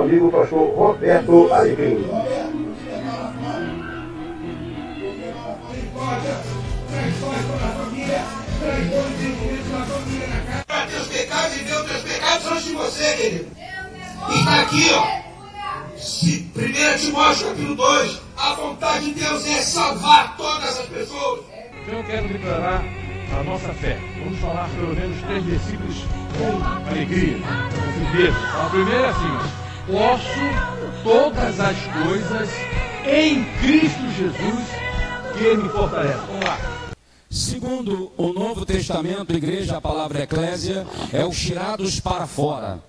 amigo pastor Roberto Alecrim. Teus pecados e ver os teus pecados antes de você, querido. E está aqui, ó. 1 Timóteo capítulo 2. A vontade de Deus é salvar todas as pessoas. Eu quero declarar a nossa fé. Vamos falar pelo menos 3 versículos com alegria, com firmeza. A primeira é assim: posso todas as coisas em Cristo Jesus que me fortalece. Vamos lá. Segundo o Novo Testamento, igreja, a palavra eclésia, é os tirados para fora.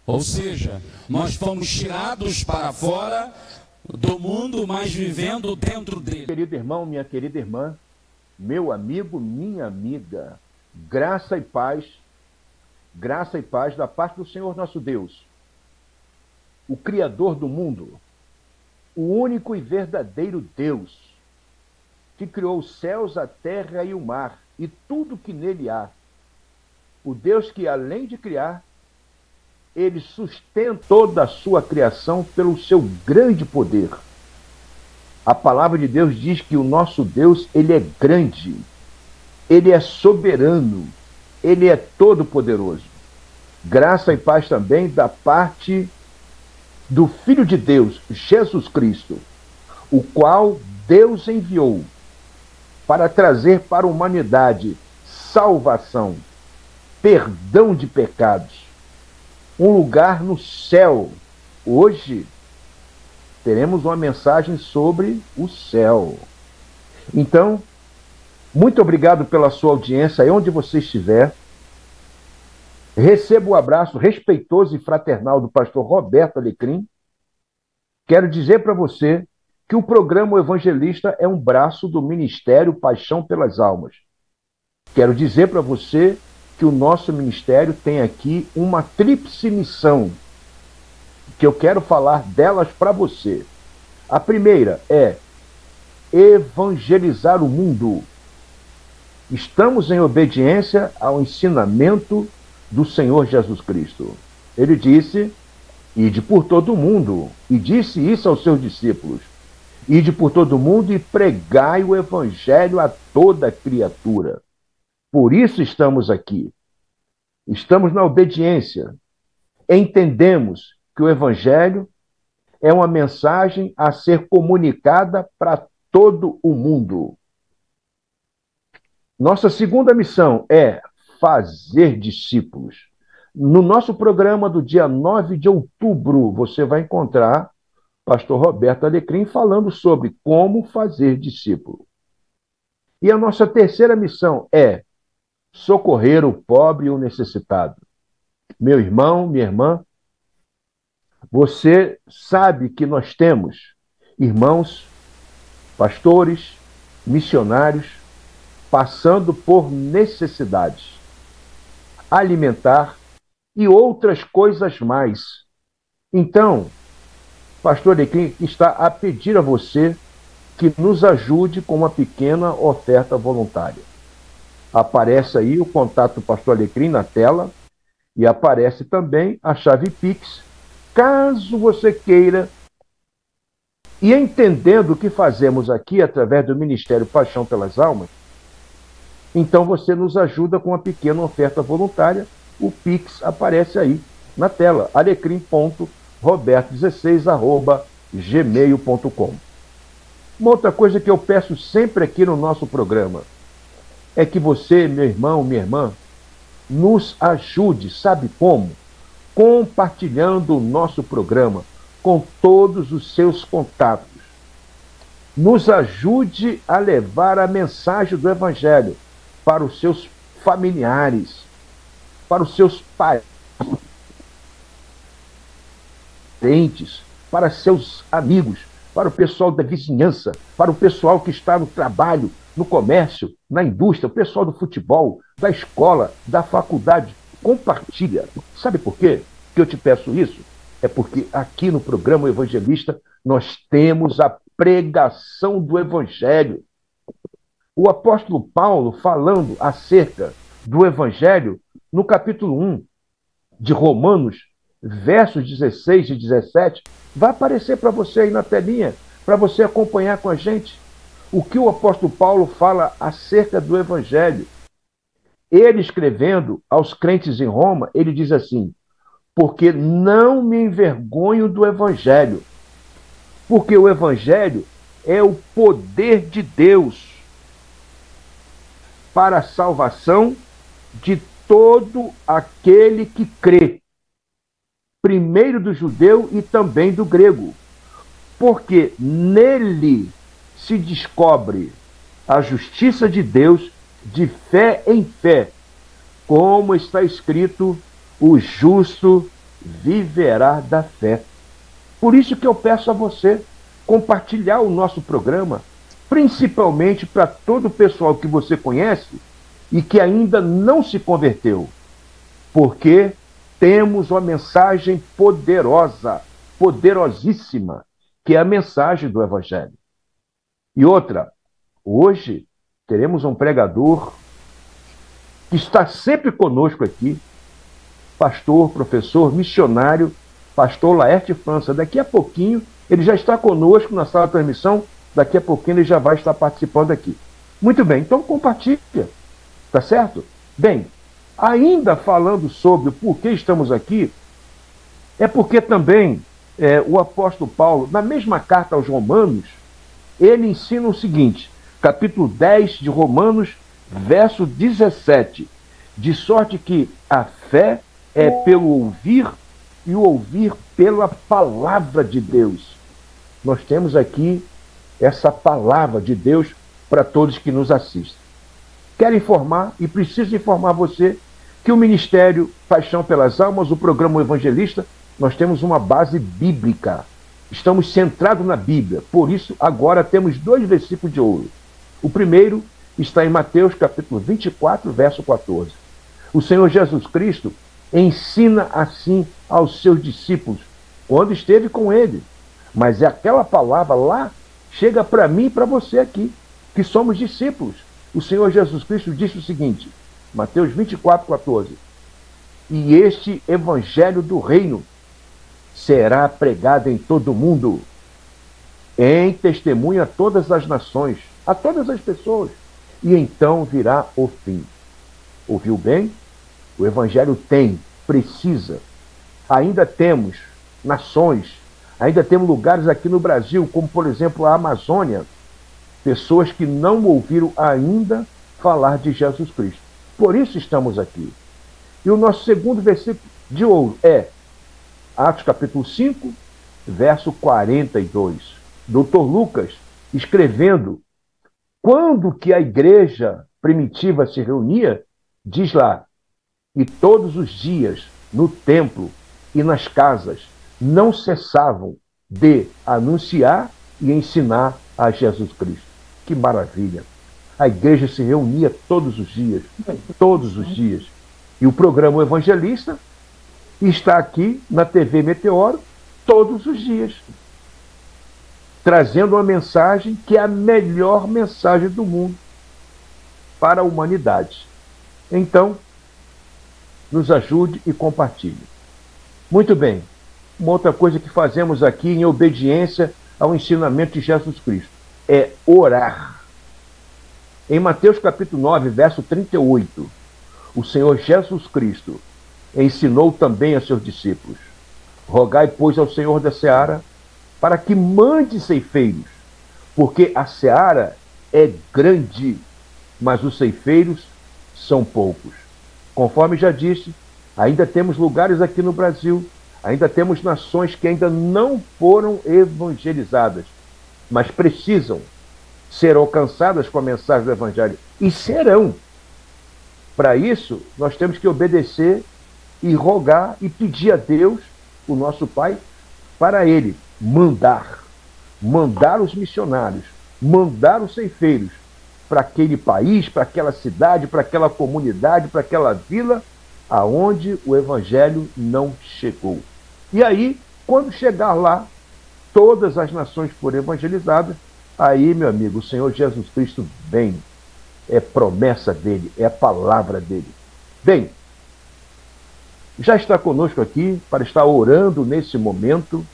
Ou seja, nós fomos tirados para fora do mundo, mas vivendo dentro dele. Querido irmão, minha querida irmã, meu amigo, minha amiga, graça e paz da parte do Senhor nosso Deus, o Criador do mundo, o único e verdadeiro Deus, que criou os céus, a terra e o mar, e tudo que nele há. O Deus que, além de criar, ele sustenta toda a sua criação pelo seu grande poder. A palavra de Deus diz que o nosso Deus, ele é grande, ele é soberano, ele é todo-poderoso. Graça e paz também da parte do Filho de Deus, Jesus Cristo, o qual Deus enviou para trazer para a humanidade salvação, perdão de pecados, um lugar no céu. Hoje teremos uma mensagem sobre o céu. Então, muito obrigado pela sua audiência, aí onde você estiver. Receba o abraço respeitoso e fraternal do pastor Roberto Alecrim. Quero dizer para você que o programa O Evangelista é um braço do Ministério Paixão pelas Almas. Quero dizer para você que o nosso ministério tem aqui uma tríplice missão, que eu quero falar delas para você. A primeira é evangelizar o mundo. Estamos em obediência ao ensinamento do Senhor Jesus Cristo. Ele disse: ide por todo o mundo, e disse isso aos seus discípulos: ide por todo o mundo e pregai o evangelho a toda criatura. Por isso estamos aqui. Estamos na obediência. Entendemos que o evangelho é uma mensagem a ser comunicada para todo o mundo. Nossa segunda missão é fazer discípulos. No nosso programa do dia 9 de outubro, você vai encontrar pastor Roberto Alecrim falando sobre como fazer discípulo. E a nossa terceira missão é socorrer o pobre e o necessitado. Meu irmão, minha irmã, você sabe que nós temos irmãos, pastores, missionários, passando por necessidades alimentar e outras coisas mais. Então, pastor Alecrim está a pedir a você que nos ajude com uma pequena oferta voluntária. Aparece aí o contato do pastor Alecrim na tela e aparece também a chave Pix, caso você queira. E entendendo o que fazemos aqui através do Ministério Paixão pelas Almas, então você nos ajuda com uma pequena oferta voluntária. O Pix aparece aí na tela, alecrim.roberto16@gmail.com. Uma outra coisa que eu peço sempre aqui no nosso programa é que você, meu irmão, minha irmã, nos ajude, sabe como? Compartilhando o nosso programa com todos os seus contatos. Nos ajude a levar a mensagem do Evangelho para os seus familiares, para os seus parentes, para seus amigos, para o pessoal da vizinhança, para o pessoal que está no trabalho, no comércio, na indústria, o pessoal do futebol, da escola, da faculdade. Compartilha. Sabe por quê que eu te peço isso? É porque aqui no programa Evangelista nós temos a pregação do Evangelho. O apóstolo Paulo, falando acerca do Evangelho, no capítulo 1 de Romanos, versos 16 e 17, vai aparecer para você aí na telinha, para você acompanhar com a gente o que o apóstolo Paulo fala acerca do Evangelho. Ele escrevendo aos crentes em Roma, ele diz assim: porque não me envergonho do Evangelho, porque o Evangelho é o poder de Deus para a salvação de todo aquele que crê, primeiro do judeu e também do grego, porque nele se descobre a justiça de Deus de fé em fé, como está escrito: o justo viverá da fé. Por isso que eu peço a você compartilhar o nosso programa, principalmente para todo o pessoal que você conhece e que ainda não se converteu, porque temos uma mensagem poderosa, poderosíssima, que é a mensagem do Evangelho. E outra, hoje teremos um pregador que está sempre conosco aqui, pastor, professor, missionário, pastor Laerte França. Daqui a pouquinho ele já está conosco na sala de transmissão, daqui a pouquinho ele já vai estar participando aqui. Muito bem, então compartilha, tá certo? Bem, ainda falando sobre o porquê estamos aqui, é porque também o apóstolo Paulo, na mesma carta aos Romanos, ele ensina o seguinte, capítulo 10 de Romanos, verso 17, de sorte que a fé é pelo ouvir e o ouvir pela palavra de Deus. Nós temos aqui essa palavra de Deus para todos que nos assistem. Quero informar e preciso informar você que o Ministério Paixão pelas Almas, o programa Evangelista, nós temos uma base bíblica. Estamos centrados na Bíblia. Por isso, agora temos 2 versículos de ouro. O primeiro está em Mateus, capítulo 24, verso 14. O Senhor Jesus Cristo ensina assim aos seus discípulos, quando esteve com ele. Mas aquela palavra lá chega para mim e para você aqui, que somos discípulos. O Senhor Jesus Cristo disse o seguinte, Mateus 24, 14. E este evangelho do reino será pregado em todo o mundo, em testemunha a todas as nações, a todas as pessoas, e então virá o fim. Ouviu bem? O evangelho precisa. Ainda temos nações, ainda temos lugares aqui no Brasil, como por exemplo a Amazônia, pessoas que não ouviram ainda falar de Jesus Cristo. Por isso estamos aqui. E o nosso segundo versículo de ouro é Atos capítulo 5, verso 42. Dr. Lucas, escrevendo, quando que a igreja primitiva se reunia, diz lá, e todos os dias, no templo e nas casas, não cessavam de anunciar e ensinar a Jesus Cristo. Que maravilha! A igreja se reunia todos os dias, todos os dias. E o programa Evangelista está aqui na TV Meteoro todos os dias, trazendo uma mensagem que é a melhor mensagem do mundo para a humanidade. Então, nos ajude e compartilhe. Muito bem, uma outra coisa que fazemos aqui em obediência ao ensinamento de Jesus Cristo é orar. Em Mateus capítulo 9, verso 38, o Senhor Jesus Cristo ensinou também a seus discípulos, rogai, pois, ao Senhor da seara, para que mande ceifeiros, porque a seara é grande, mas os ceifeiros são poucos. Conforme já disse, ainda temos lugares aqui no Brasil, ainda temos nações que ainda não foram evangelizadas, mas precisam ser alcançadas com a mensagem do Evangelho, e serão. Para isso, nós temos que obedecer e rogar e pedir a Deus, o nosso Pai, para Ele mandar os missionários, mandar os ceifeiros para aquele país, para aquela cidade, para aquela comunidade, para aquela vila, aonde o Evangelho não chegou. E aí, quando chegar lá, todas as nações forem evangelizadas, aí, meu amigo, o Senhor Jesus Cristo vem. É promessa dele, é a palavra dele. Bem, já está conosco aqui para estar orando nesse momento,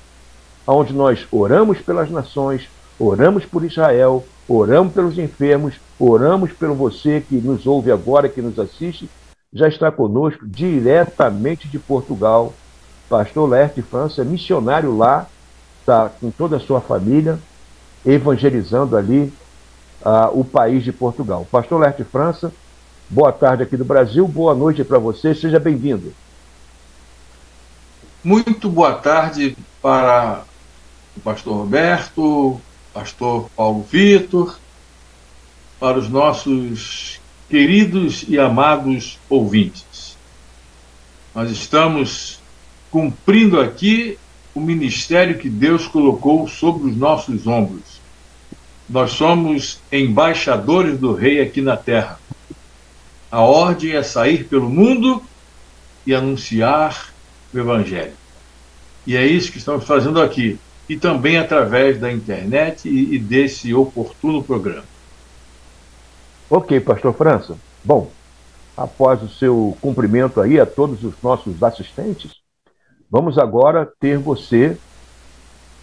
onde nós oramos pelas nações, oramos por Israel, oramos pelos enfermos, oramos pelo você que nos ouve agora, que nos assiste. Já está conosco diretamente de Portugal, pastor Laerte França, missionário lá, está com toda a sua família, evangelizando ali o país de Portugal. Pastor Laerte França, boa tarde aqui do Brasil, boa noite para você, seja bem-vindo. Muito boa tarde para o pastor Roberto, pastor Paulo Vitor, para os nossos queridos e amados ouvintes. Nós estamos cumprindo aqui o ministério que Deus colocou sobre os nossos ombros. Nós somos embaixadores do Rei aqui na terra. A ordem é sair pelo mundo e anunciar o Evangelho. E é isso que estamos fazendo aqui, e também através da internet e desse oportuno programa. Ok, pastor França. Bom, após o seu cumprimento aí a todos os nossos assistentes, vamos agora ter você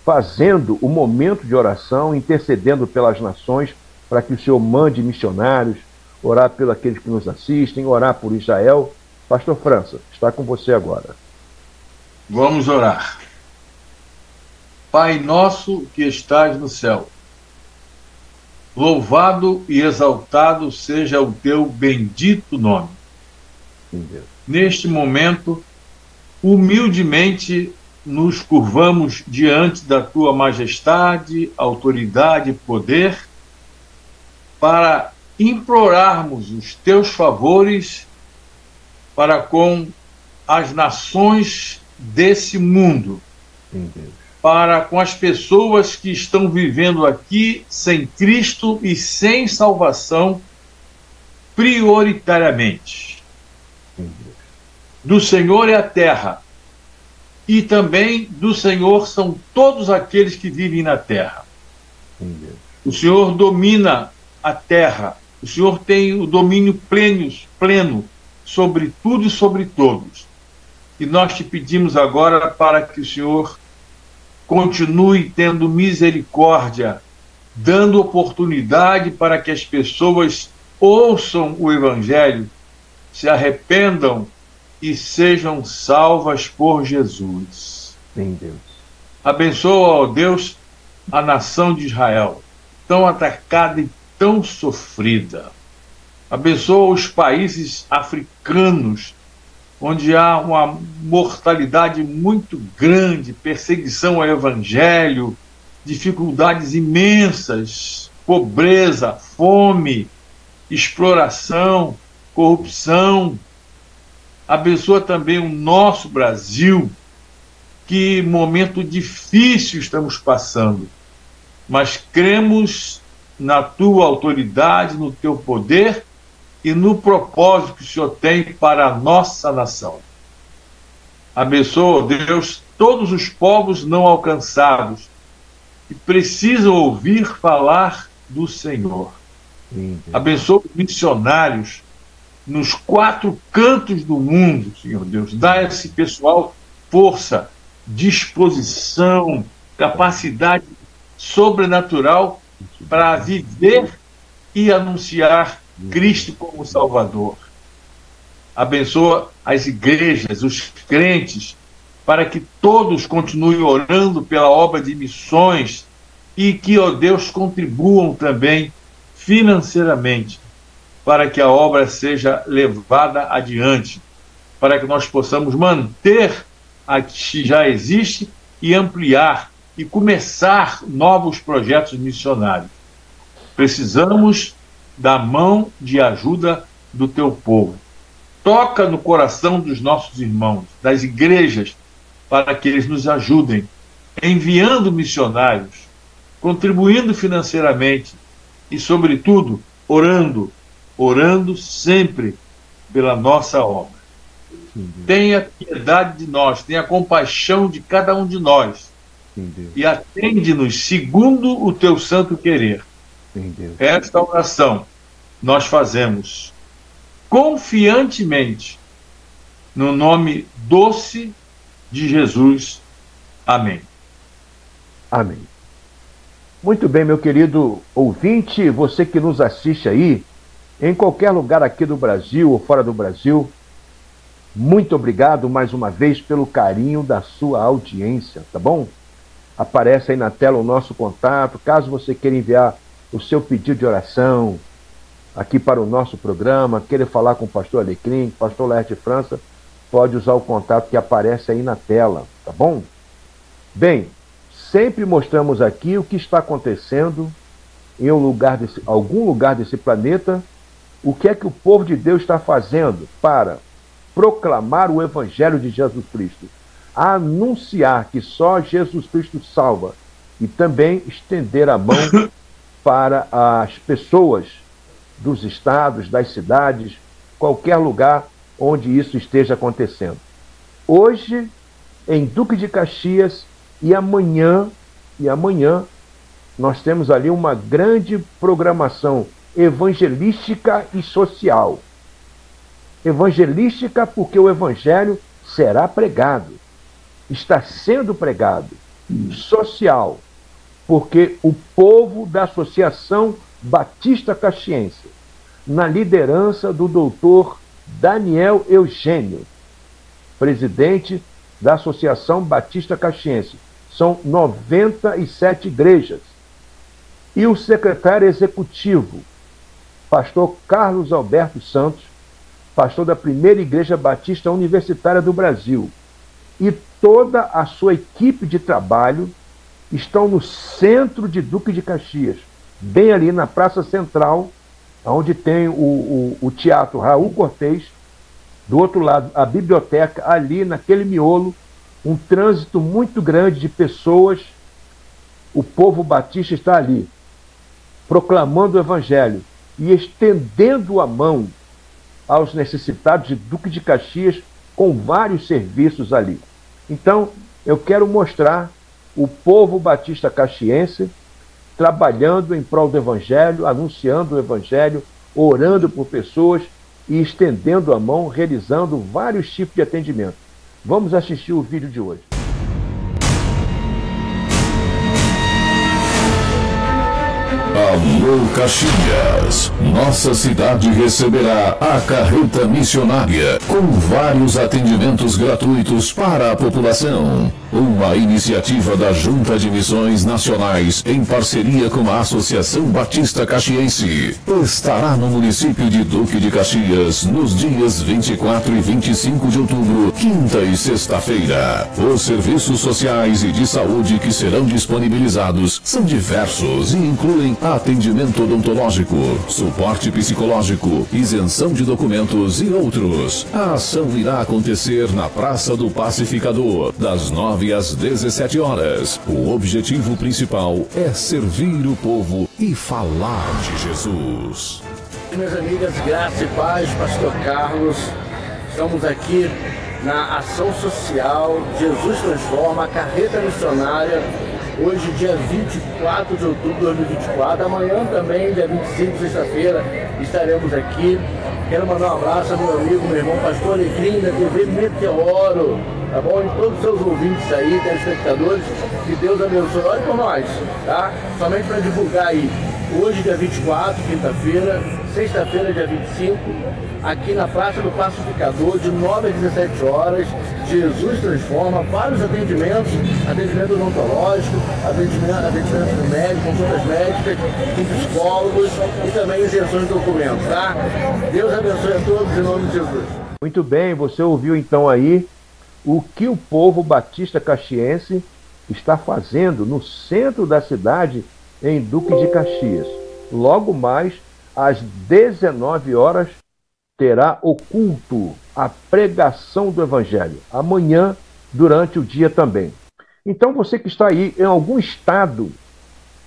fazendo o momento de oração, intercedendo pelas nações, para que o Senhor mande missionários, orar pelos aqueles que nos assistem, orar por Israel. Pastor França, está com você agora. Vamos orar. Pai nosso que estás no céu, louvado e exaltado seja o teu bendito nome. Neste momento, humildemente nos curvamos diante da tua majestade, autoridade e poder, para implorarmos os teus favores para com as nações desse mundo, para com as pessoas que estão vivendo aqui sem Cristo e sem salvação, prioritariamente. Do Senhor é a terra, e também do Senhor são todos aqueles que vivem na terra. O Senhor domina a terra, o Senhor tem o domínio pleno sobre tudo e sobre todos. E nós te pedimos agora para que o Senhor continue tendo misericórdia, dando oportunidade para que as pessoas ouçam o Evangelho, se arrependam e sejam salvas por Jesus. Sim, Deus. Abençoa, ó Deus, a nação de Israel, tão atacada e tão sofrida. Abençoa os países africanos, onde há uma mortalidade muito grande, perseguição ao Evangelho, dificuldades imensas, pobreza, fome, exploração, corrupção. Abençoa também o nosso Brasil, que momento difícil estamos passando, mas cremos na tua autoridade, no teu poder e no propósito que o Senhor tem para a nossa nação. Abençoa, Deus, todos os povos não alcançados que precisam ouvir falar do Senhor. Abençoa os missionários nos 4 cantos do mundo, Senhor Deus. Dá a esse pessoal força, disposição, capacidade sobrenatural para viver e anunciar Cristo como Salvador. Abençoa as igrejas, os crentes, para que todos continuem orando pela obra de missões e que, ó Deus, contribuam também financeiramente para que a obra seja levada adiante, para que nós possamos manter a que já existe e ampliar e começar novos projetos missionários. Precisamos da mão de ajuda do teu povo. Toca no coração dos nossos irmãos, das igrejas, para que eles nos ajudem, enviando missionários, contribuindo financeiramente e, sobretudo, orando sempre pela nossa obra. Tenha piedade de nós, tenha compaixão de cada um de nós e atende-nos segundo o teu santo querer. Esta oração nós fazemos confiantemente no nome doce de Jesus. Amém. Amém. Muito bem, meu querido ouvinte, você que nos assiste aí, em qualquer lugar aqui do Brasil ou fora do Brasil, muito obrigado mais uma vez pelo carinho da sua audiência, tá bom? Aparece aí na tela o nosso contato, caso você queira enviar o seu pedido de oração aqui para o nosso programa, queira falar com o pastor Alecrim, pastor Laerte França, pode usar o contato que aparece aí na tela, tá bom? Bem, sempre mostramos aqui o que está acontecendo em algum lugar desse planeta, o que é que o povo de Deus está fazendo para proclamar o Evangelho de Jesus Cristo, anunciar que só Jesus Cristo salva e também estender a mão para as pessoas dos estados, das cidades, qualquer lugar onde isso esteja acontecendo. Hoje, em Duque de Caxias, e amanhã, nós temos ali uma grande programação evangelística e social. Evangelística porque o Evangelho será pregado, está sendo pregado. Social, porque o povo da Associação Batista Caxiense, na liderança do doutor Daniel Eugênio, presidente da Associação Batista Caxiense, são 97 igrejas, e o secretário executivo, pastor Carlos Alberto Santos, pastor da primeira Igreja Batista Universitária do Brasil, e toda a sua equipe de trabalho estão no centro de Duque de Caxias, bem ali na Praça Central, onde tem o Teatro Raul Cortez, do outro lado a biblioteca, ali naquele miolo, um trânsito muito grande de pessoas. O povo batista está ali, proclamando o Evangelho e estendendo a mão aos necessitados de Duque de Caxias, com vários serviços ali. Então, eu quero mostrar o povo batista caxiense trabalhando em prol do Evangelho, anunciando o Evangelho, orando por pessoas e estendendo a mão, realizando vários tipos de atendimento. Vamos assistir o vídeo de hoje. Alô Caxias, nossa cidade receberá a carreta missionária com vários atendimentos gratuitos para a população. Uma iniciativa da Junta de Missões Nacionais em parceria com a Associação Batista Caxiense. Estará no município de Duque de Caxias nos dias 24 e 25 de outubro, quinta e sexta-feira. Os serviços sociais e de saúde que serão disponibilizados são diversos e incluem atendimento odontológico, suporte psicológico, isenção de documentos e outros. A ação irá acontecer na Praça do Pacificador, das 9 às 17 horas. O objetivo principal é servir o povo e falar de Jesus. Minhas amigas, graça e paz, pastor Carlos. Estamos aqui na ação social Jesus Transforma, a carreta missionária. Hoje, dia 24 de outubro de 2024, amanhã também, dia 25, sexta-feira, estaremos aqui. Quero mandar um abraço ao meu amigo, meu irmão, pastor Alecrim, da TV Meteoro, tá bom? E todos os seus ouvintes aí, telespectadores, que Deus abençoe. Olha por nós, tá? Somente para divulgar aí. Hoje, dia 24, quinta-feira, sexta-feira, dia 25, aqui na Praça do Pacificador, de 9 às 17 horas, Jesus Transforma, vários atendimentos, atendimento odontológico, atendimento médico, consultas médicas, com psicólogos e também isenções de documentos, tá? Deus abençoe a todos em nome de Jesus. Muito bem, você ouviu então aí o que o povo batista caxiense está fazendo no centro da cidade, em Duque de Caxias. Logo mais, às 19 horas, terá o culto, a pregação do Evangelho. Amanhã, durante o dia também. Então, você que está aí em algum estado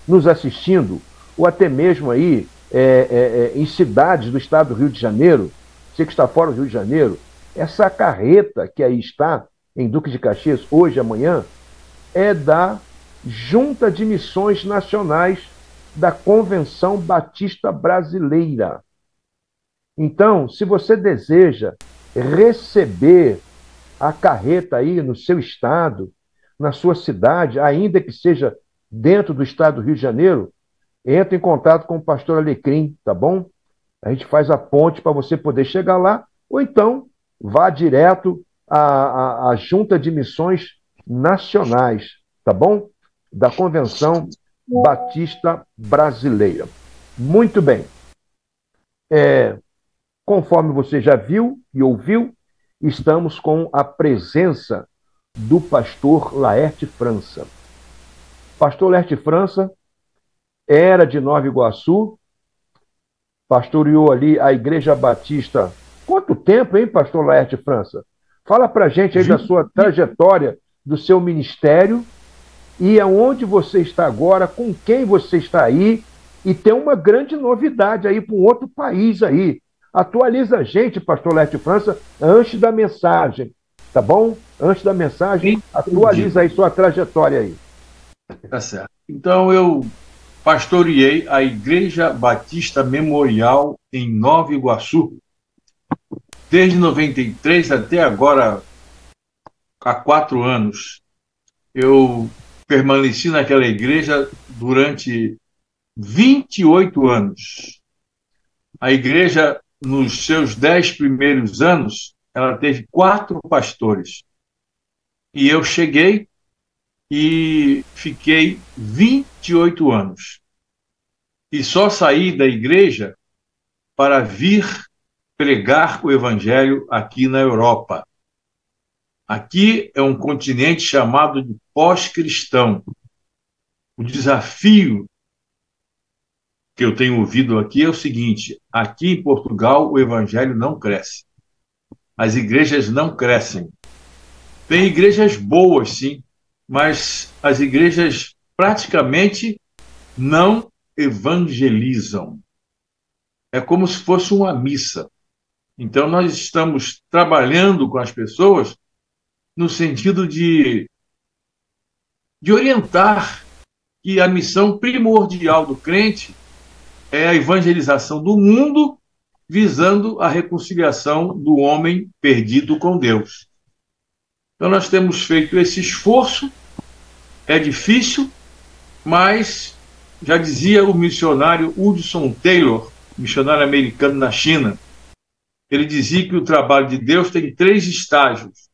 nos assistindo, ou até mesmo aí em cidades do estado do Rio de Janeiro, você que está fora do Rio de Janeiro, essa carreta que aí está em Duque de Caxias, hoje e amanhã, é da Junta de Missões Nacionais da Convenção Batista Brasileira. Então, se você deseja receber acarreta aí no seu estado, na sua cidade, ainda que seja dentro do estado do Rio de Janeiro, entre em contato com o pastor Alecrim, tá bom? A gente faz a ponte para você poder chegar lá, ou então vá direto à Junta de Missões Nacionais, tá bom? Da Convenção Batista Brasileira. Muito bem. Conforme você já viu e ouviu, estamos com a presença do pastor Laerte França. Pastor Laerte França era de Nova Iguaçu, pastoreou ali a Igreja Batista. Quanto tempo, hein, pastor Laerte França? Fala pra gente aí da sua trajetória, do seu ministério e aonde você está agora, com quem você está aí, e tem uma grande novidade aí para um outro país aí. Atualiza a gente, pastor Laerte França, antes da mensagem, tá bom? Antes da mensagem, atualiza aí sua trajetória aí. Tá certo. Então, eu pastoreei a Igreja Batista Memorial em Nova Iguaçu, desde 93 até agora, há 4 anos. Eu permaneci naquela igreja durante 28 anos. A igreja, nos seus 10 primeiros anos, ela teve 4 pastores. E eu cheguei e fiquei 28 anos. E só saí da igreja para vir pregar o evangelho aqui na Europa. Aqui é um continente chamado de pós-cristão. O desafio que eu tenho ouvido aqui é o seguinte: aqui em Portugal o evangelho não cresce. As igrejas não crescem. Tem igrejas boas, sim, mas as igrejas praticamente não evangelizam. É como se fosse uma missa. Então nós estamos trabalhando com as pessoas no sentido de orientar que a missão primordial do crente é a evangelização do mundo, visando a reconciliação do homem perdido com Deus. Então nós temos feito esse esforço, é difícil, mas já dizia o missionário Hudson Taylor, missionário americano na China, ele dizia que o trabalho de Deus tem 3 estágios: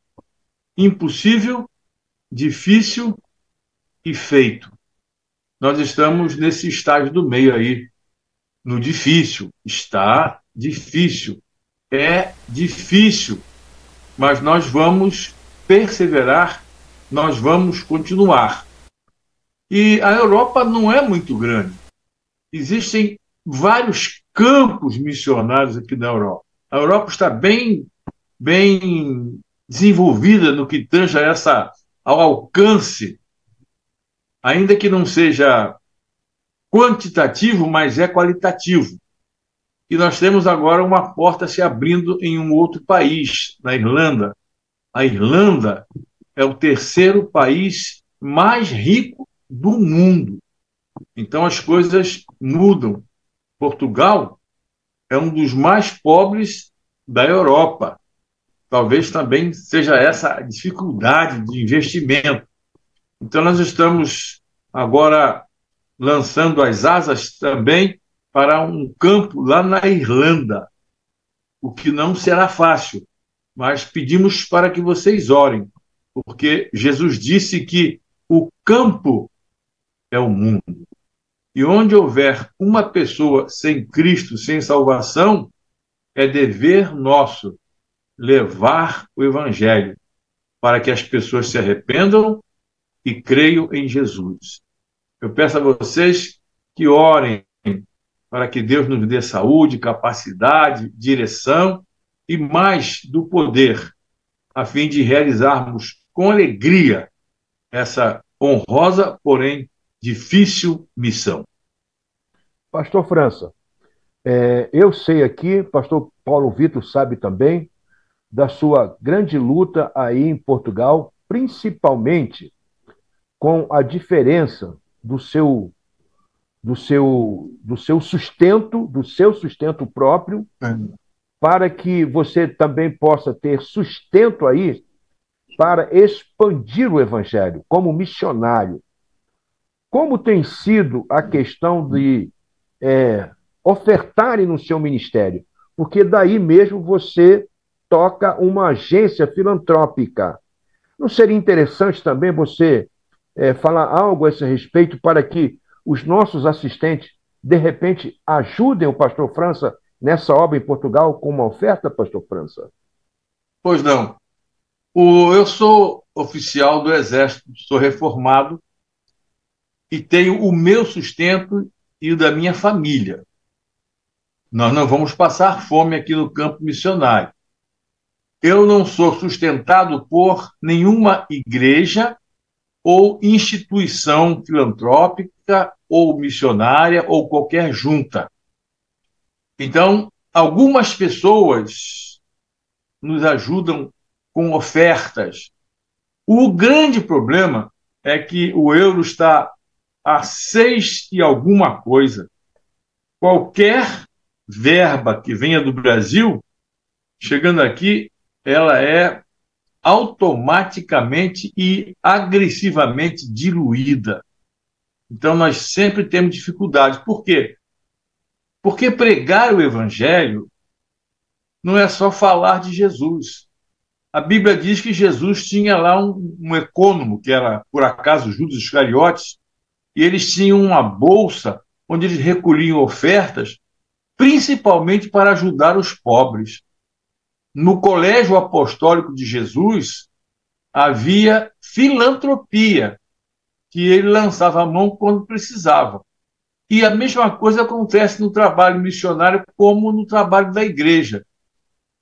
impossível, difícil e feito. Nós estamos nesse estágio do meio aí, no difícil. Está difícil, é difícil, mas nós vamos perseverar, nós vamos continuar. E a Europa não é muito grande. Existem vários campos missionários aqui na Europa. A Europa está bem desenvolvida no que tange ao alcance, ainda que não seja quantitativo, mas é qualitativo. E nós temos agora uma porta se abrindo em um outro país, na Irlanda. A Irlanda é o 3º país mais rico do mundo. Então as coisas mudam. Portugal é um dos mais pobres da Europa. Talvez também seja essa a dificuldade de investimento. Então nós estamos agora lançando as asas também para um campo lá na Irlanda, o que não será fácil, mas pedimos para que vocês orem, porque Jesus disse que o campo é o mundo. E onde houver uma pessoa sem Cristo, sem salvação, é dever nosso levar o evangelho para que as pessoas se arrependam e creiam em Jesus. Eu peço a vocês que orem para que Deus nos dê saúde, capacidade, direção e mais do poder, a fim de realizarmos com alegria essa honrosa, porém difícil missão. Pastor França, eu sei aqui, pastor Paulo Vitor sabe também, da sua grande luta aí em Portugal, principalmente com a diferença do seu sustento próprio, para que você também possa ter sustento aí para expandir o evangelho como missionário. Como tem sido a questão de ofertarem no seu ministério? Porque daí mesmo você toca uma agência filantrópica. Não seria interessante também você falar algo a esse respeito para que os nossos assistentes, de repente, ajudem o pastor França nessa obra em Portugal com uma oferta, pastor França? Pois não. Eu sou oficial do Exército, sou reformado e tenho o meu sustento e o da minha família. Nós não vamos passar fome aqui no campo missionário. Eu não sou sustentado por nenhuma igreja ou instituição filantrópica ou missionária ou qualquer junta. Então, algumas pessoas nos ajudam com ofertas. O grande problema é que o euro está a 6 e alguma coisa. Qualquer verba que venha do Brasil, chegando aqui, ela é automaticamente e agressivamente diluída. Então, nós sempre temos dificuldade. Por quê? Porque pregar o Evangelho não é só falar de Jesus. A Bíblia diz que Jesus tinha lá um econômico, que era, por acaso, Judas Iscariotes, e eles tinham uma bolsa onde eles recolhiam ofertas, principalmente para ajudar os pobres. No Colégio Apostólico de Jesus, havia filantropia, que ele lançava a mão quando precisava. E a mesma coisa acontece no trabalho missionário como no trabalho da igreja.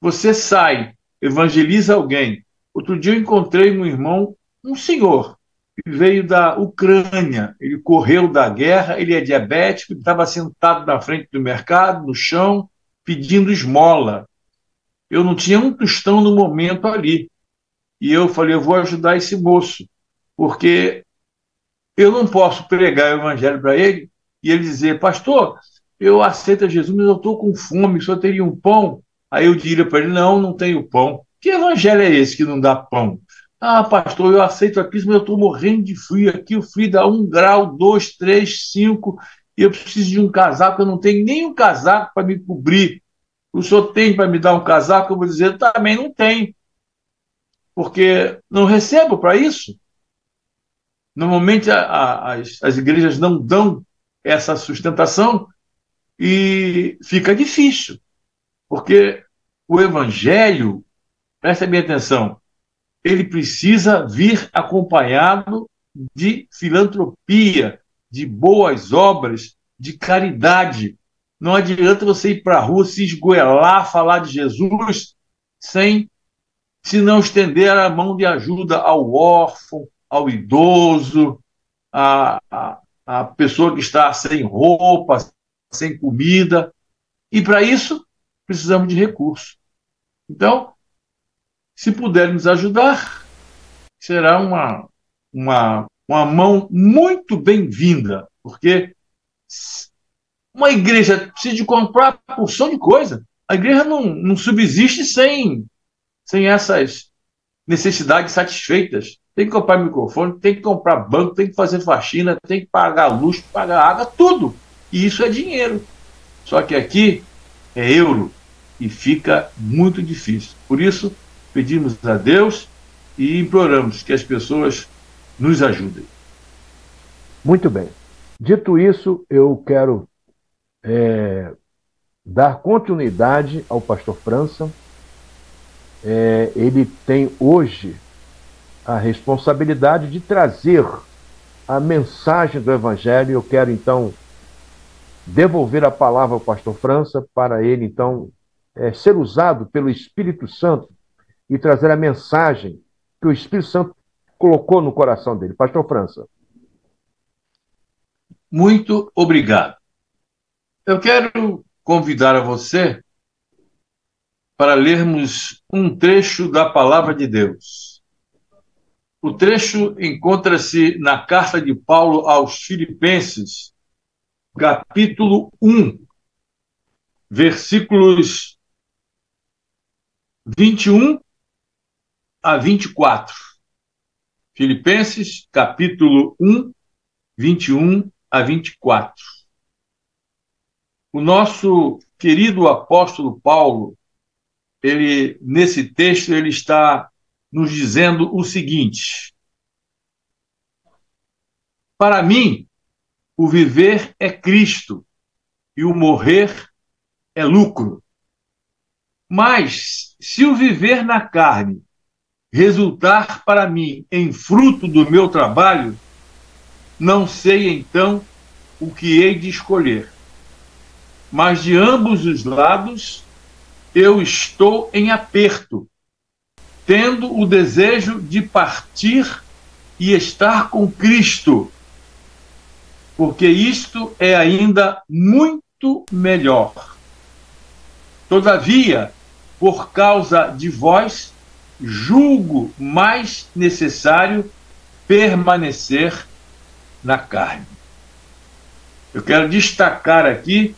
Você sai, evangeliza alguém. Outro dia eu encontrei um irmão, um senhor, que veio da Ucrânia. Ele correu da guerra, ele é diabético, estava sentado na frente do mercado, no chão, pedindo esmola. Eu não tinha um tostão no momento ali. E eu falei, eu vou ajudar esse moço, porque eu não posso pregar o evangelho para ele e ele dizer, pastor, eu aceito Jesus, mas eu estou com fome, só teria um pão? Aí eu diria para ele, não tenho pão. Que evangelho é esse que não dá pão? Ah, pastor, eu aceito a Cristo, mas eu estou morrendo de frio aqui, o frio dá 1 grau, 2, 3, 5, e eu preciso de um casaco, eu não tenho nem um casaco para me cobrir. O senhor tem para me dar um casaco? Eu vou dizer, também não tenho, porque não recebo para isso. Normalmente as igrejas não dão essa sustentação e fica difícil, porque o evangelho, presta bem atenção, ele precisa vir acompanhado de filantropia, de boas obras, de caridade. Não adianta você ir para a rua, se esgoelar, falar de Jesus, se não estender a mão de ajuda ao órfão, ao idoso, a pessoa que está sem roupa, sem comida. E para isso, precisamos de recursos. Então, se puder nos ajudar, será uma mão muito bem-vinda, porque uma igreja precisa de comprar porção de coisa. A igreja não subsiste sem essas necessidades satisfeitas. Tem que comprar microfone, tem que comprar banco, tem que fazer faxina, tem que pagar luz, pagar água, tudo. E isso é dinheiro. Só que aqui é euro e fica muito difícil. Por isso, pedimos a Deus e imploramos que as pessoas nos ajudem. Muito bem. Dito isso, eu quero dar continuidade ao pastor França. Ele tem hoje a responsabilidade de trazer a mensagem do Evangelho. Eu quero, então, devolver a palavra ao pastor França para ele, então, ser usado pelo Espírito Santo e trazer a mensagem que o Espírito Santo colocou no coração dele. Pastor França. Muito obrigado. Eu quero convidar a você para lermos um trecho da Palavra de Deus. O trecho encontra-se na carta de Paulo aos Filipenses, capítulo 1, versículos 21 a 24. Filipenses, capítulo 1, 21 a 24. O nosso querido apóstolo Paulo, nesse texto, ele está nos dizendo o seguinte: para mim, o viver é Cristo e o morrer é lucro. Mas, se o viver na carne resultar para mim em fruto do meu trabalho, não sei então o que hei de escolher. Mas de ambos os lados eu estou em aperto, tendo o desejo de partir e estar com Cristo, porque isto é ainda muito melhor. Todavia, por causa de vós, julgo mais necessário permanecer na carne. Eu quero destacar aqui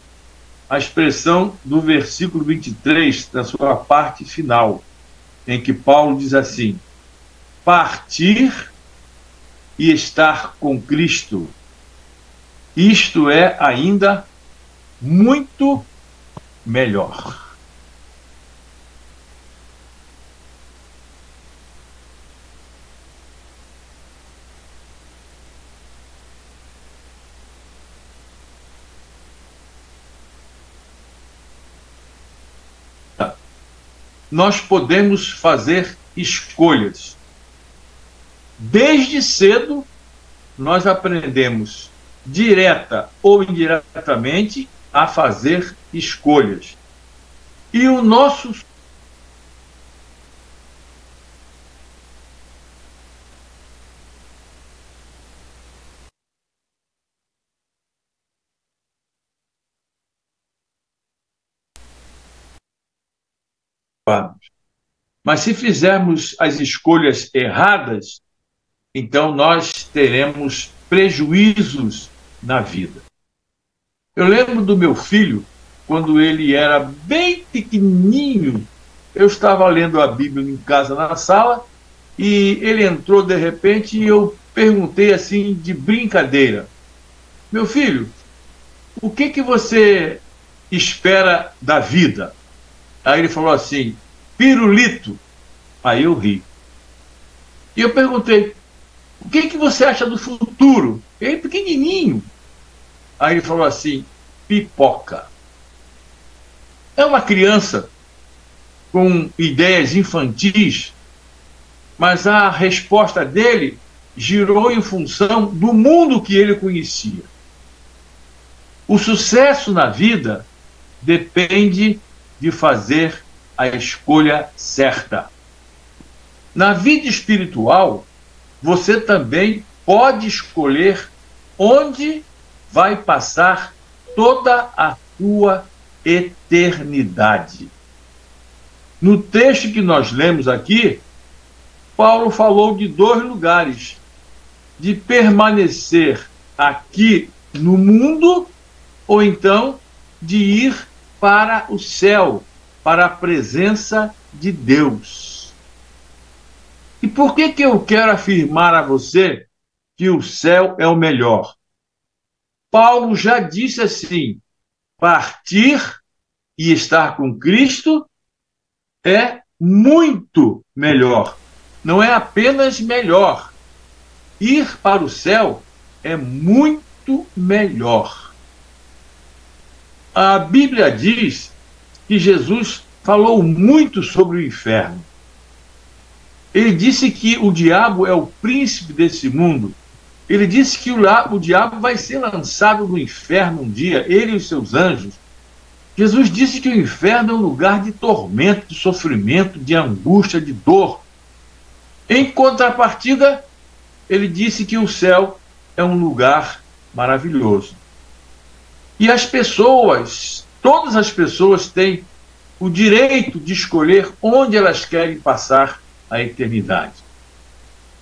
a expressão do versículo 23, na sua parte final, em que Paulo diz assim: partir e estar com Cristo. Isto é ainda muito melhor. Nós podemos fazer escolhas. Desde cedo, nós aprendemos, direta ou indiretamente, a fazer escolhas. E o nosso Mas se fizermos as escolhas erradas, então nós teremos prejuízos na vida. Eu lembro do meu filho, quando ele era bem pequenininho, eu estava lendo a Bíblia em casa na sala, e ele entrou de repente e eu perguntei assim, de brincadeira: meu filho, o que você espera da vida? Aí ele falou assim: pirulito. Aí eu ri. E eu perguntei: o que você acha do futuro? Ele pequenininho. Aí ele falou assim: pipoca. É uma criança com ideias infantis, mas a resposta dele girou em função do mundo que ele conhecia. O sucesso na vida depende de fazer a escolha certa. Na vida espiritual, você também pode escolher onde vai passar toda a sua eternidade. No texto que nós lemos aqui, Paulo falou de 2 lugares: de permanecer aqui no mundo, ou então de ir para o céu, para a presença de Deus. E por que eu quero afirmar a você que o céu é o melhor? Paulo já disse assim: partir e estar com Cristo é muito melhor. Não é apenas melhor. Ir para o céu é muito melhor. A Bíblia diz que Jesus falou muito sobre o inferno. Ele disse que o diabo é o príncipe desse mundo. Ele disse que o diabo vai ser lançado no inferno um dia, ele e os seus anjos. Jesus disse que o inferno é um lugar de tormento, de sofrimento, de angústia, de dor. Em contrapartida, ele disse que o céu é um lugar maravilhoso. E as pessoas, todas as pessoas têm o direito de escolher onde elas querem passar a eternidade.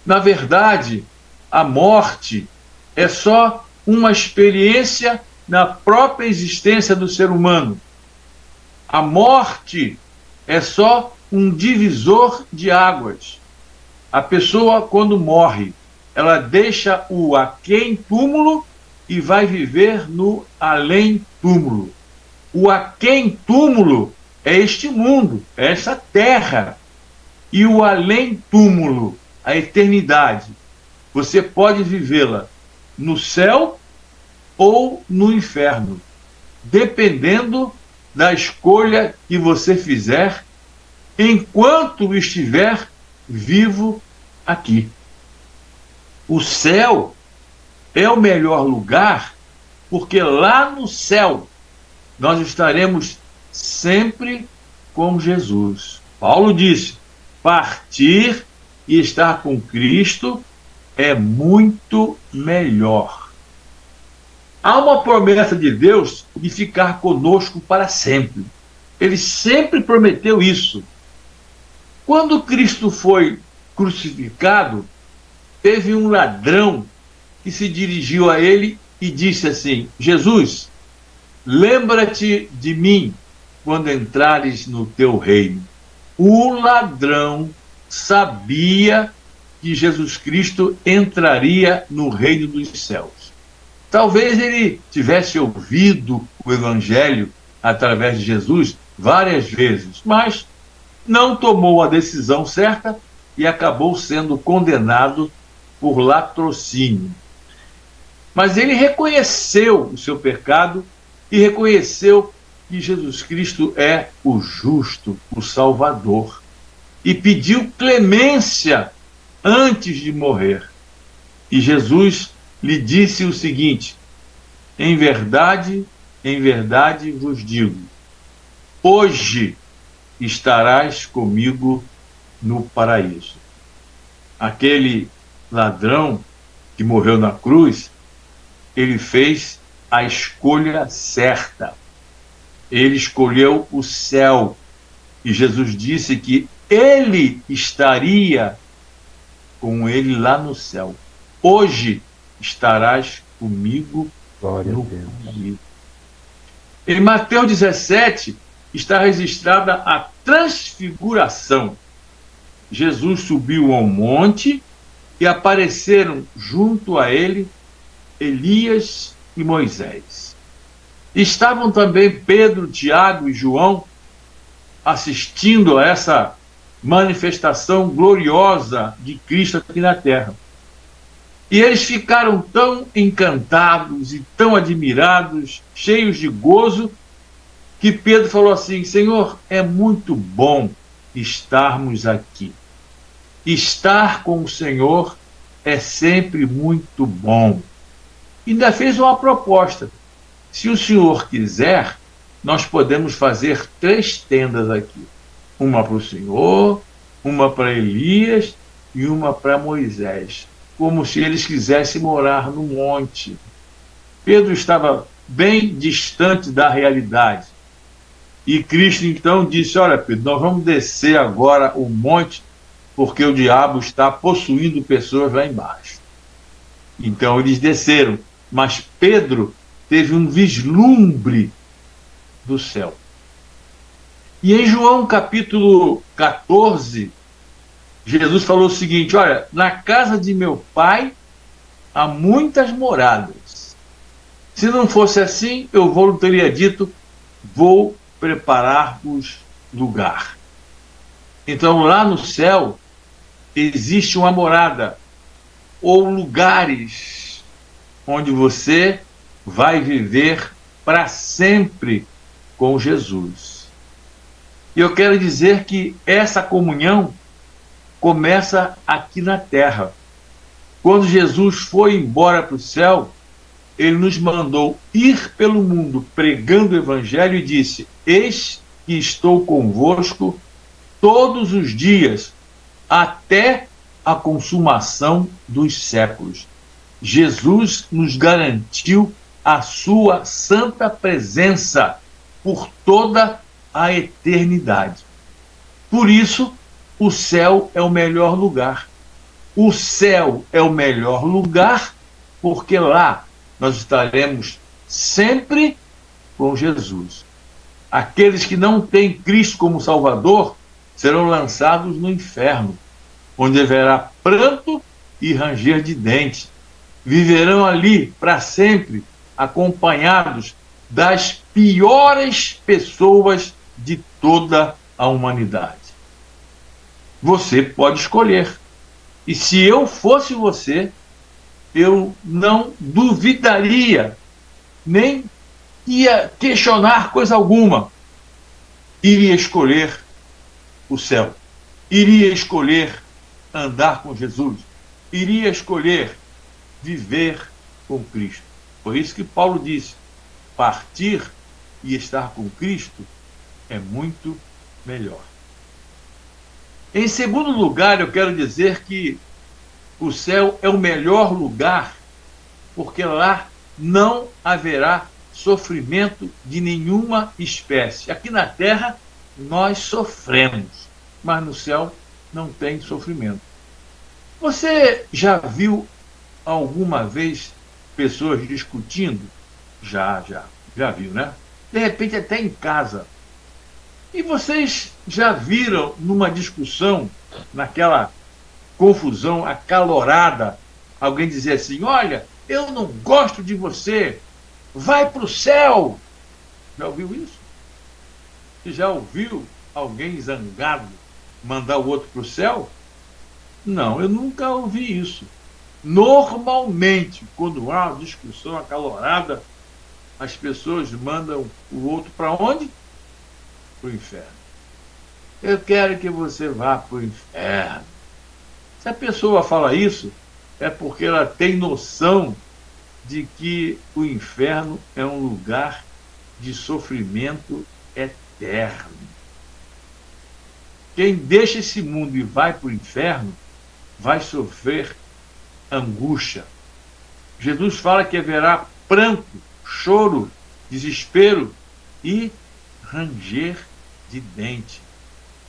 Na verdade, a morte é só uma experiência na própria existência do ser humano. A morte é só um divisor de águas. A pessoa, quando morre, ela deixa o aquém-túmulo e vai viver no além-túmulo. O aquém-túmulo é este mundo, é essa terra. E o além-túmulo, a eternidade, você pode vivê-la no céu ou no inferno, dependendo da escolha que você fizer enquanto estiver vivo aqui. O céu é o melhor lugar, porque lá no céu nós estaremos sempre com Jesus. Paulo disse: partir e estar com Cristo é muito melhor. Há uma promessa de Deus de ficar conosco para sempre. Ele sempre prometeu isso. Quando Cristo foi crucificado, teve um ladrão que se dirigiu a ele e disse assim: Jesus, lembra-te de mim quando entrares no teu reino. O ladrão sabia que Jesus Cristo entraria no reino dos céus. Talvez ele tivesse ouvido o Evangelho através de Jesus várias vezes, mas não tomou a decisão certa e acabou sendo condenado por latrocínio. Mas ele reconheceu o seu pecado e reconheceu que Jesus Cristo é o justo, o Salvador, e pediu clemência antes de morrer. E Jesus lhe disse o seguinte: em verdade vos digo, hoje estarás comigo no paraíso. Aquele ladrão que morreu na cruz, ele fez a escolha certa. Ele escolheu o céu. E Jesus disse que ele estaria com ele lá no céu. Hoje estarás comigo no paraíso. Em Mateus 17 está registrada a transfiguração. Jesus subiu ao monte e apareceram junto a ele Elias e Moisés. Estavam também Pedro, Tiago e João assistindo a essa manifestação gloriosa de Cristo aqui na terra. E eles ficaram tão encantados e tão admirados, cheios de gozo, que Pedro falou assim: Senhor, é muito bom estarmos aqui. Estar com o Senhor é sempre muito bom. E ainda fez uma proposta: se o Senhor quiser, nós podemos fazer 3 tendas aqui. Uma para o Senhor, uma para Elias e uma para Moisés. Como se eles quisessem morar no monte. Pedro estava bem distante da realidade. E Cristo então disse: olha, Pedro, nós vamos descer agora o monte, porque o diabo está possuindo pessoas lá embaixo. Então eles desceram, mas Pedro teve um vislumbre do céu. E em João capítulo 14, Jesus falou o seguinte: olha, na casa de meu pai há muitas moradas. Se não fosse assim, eu teria dito: vou preparar-vos lugar. Então lá no céu existe uma morada, ou lugares, onde você vai viver para sempre com Jesus. E eu quero dizer que essa comunhão começa aqui na terra. Quando Jesus foi embora para o céu, ele nos mandou ir pelo mundo pregando o Evangelho e disse: eis que estou convosco todos os dias, até a consumação dos séculos. Jesus nos garantiu a sua santa presença por toda a eternidade. Por isso, o céu é o melhor lugar. O céu é o melhor lugar porque lá nós estaremos sempre com Jesus. Aqueles que não têm Cristo como Salvador serão lançados no inferno. onde haverá pranto e ranger de dentes. Viverão ali para sempre, acompanhados das piores pessoas de toda a humanidade. Você pode escolher. E se eu fosse você, eu não duvidaria, nem ia questionar coisa alguma. Iria escolher o céu. Iria escolher andar com Jesus. Iria escolher viver com Cristo. Por isso que Paulo disse: partir e estar com Cristo é muito melhor. Em segundo lugar, eu quero dizer que o céu é o melhor lugar, porque lá não haverá sofrimento de nenhuma espécie. Aqui na terra nós sofremos, mas no céu não tem sofrimento. Você já viu alguma vez pessoas discutindo? Já viu, né? De repente até em casa. E vocês já viram numa discussão, naquela confusão acalorada, alguém dizer assim: olha, eu não gosto de você, vai para o céu. Já ouviu isso? Você já ouviu alguém zangado mandar o outro para o céu? Não, eu nunca ouvi isso. Normalmente, quando há uma discussão acalorada, as pessoas mandam o outro para onde? Para o inferno. Eu quero que você vá para o inferno. Se a pessoa fala isso, é porque ela tem noção de que o inferno é um lugar de sofrimento eterno. Quem deixa esse mundo e vai para o inferno vai sofrer angústia. Jesus fala que haverá pranto, choro, desespero e ranger de dente.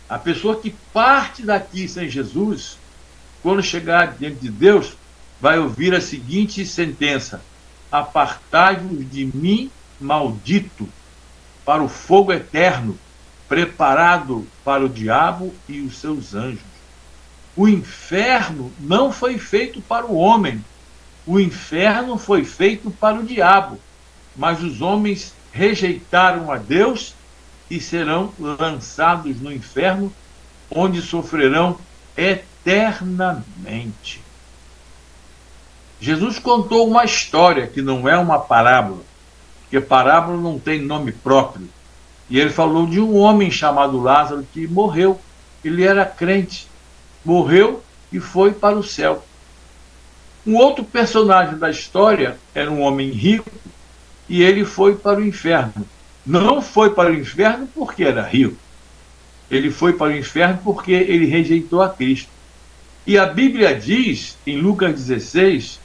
A pessoa que parte daqui sem Jesus, quando chegar diante de Deus, vai ouvir a seguinte sentença: apartai-vos de mim, maldito, para o fogo eterno, preparado para o diabo e os seus anjos. O inferno não foi feito para o homem, o inferno foi feito para o diabo, mas os homens rejeitaram a Deus e serão lançados no inferno, onde sofrerão eternamente. Jesus contou uma história que não é uma parábola, porque parábola não tem nome próprio. E ele falou de um homem chamado Lázaro que morreu. Ele era crente, morreu e foi para o céu. Um outro personagem da história era um homem rico e ele foi para o inferno. Não foi para o inferno porque era rico. Ele foi para o inferno porque ele rejeitou a Cristo. E a Bíblia diz, em Lucas 16,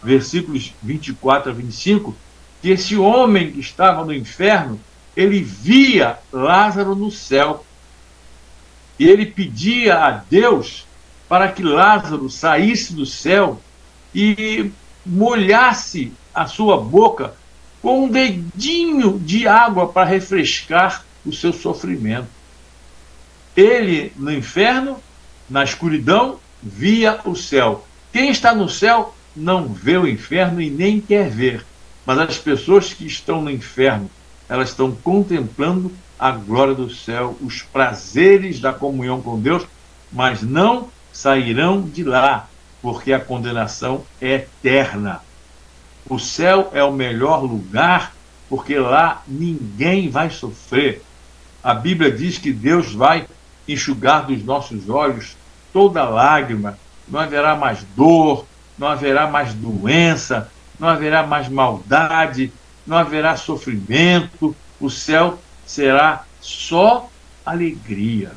versículos 24 a 25, que esse homem que estava no inferno, ele via Lázaro no céu. E ele pedia a Deus para que Lázaro saísse do céu e molhasse a sua boca com um dedinho de água para refrescar o seu sofrimento. Ele, no inferno, na escuridão, via o céu. Quem está no céu não vê o inferno e nem quer ver. Mas as pessoas que estão no inferno, elas estão contemplando a glória do céu, os prazeres da comunhão com Deus, mas não sairão de lá, porque a condenação é eterna. O céu é o melhor lugar, porque lá ninguém vai sofrer. A Bíblia diz que Deus vai enxugar dos nossos olhos toda lágrima, não haverá mais dor, não haverá mais doença, não haverá mais maldade, não haverá sofrimento. O céu será só alegria.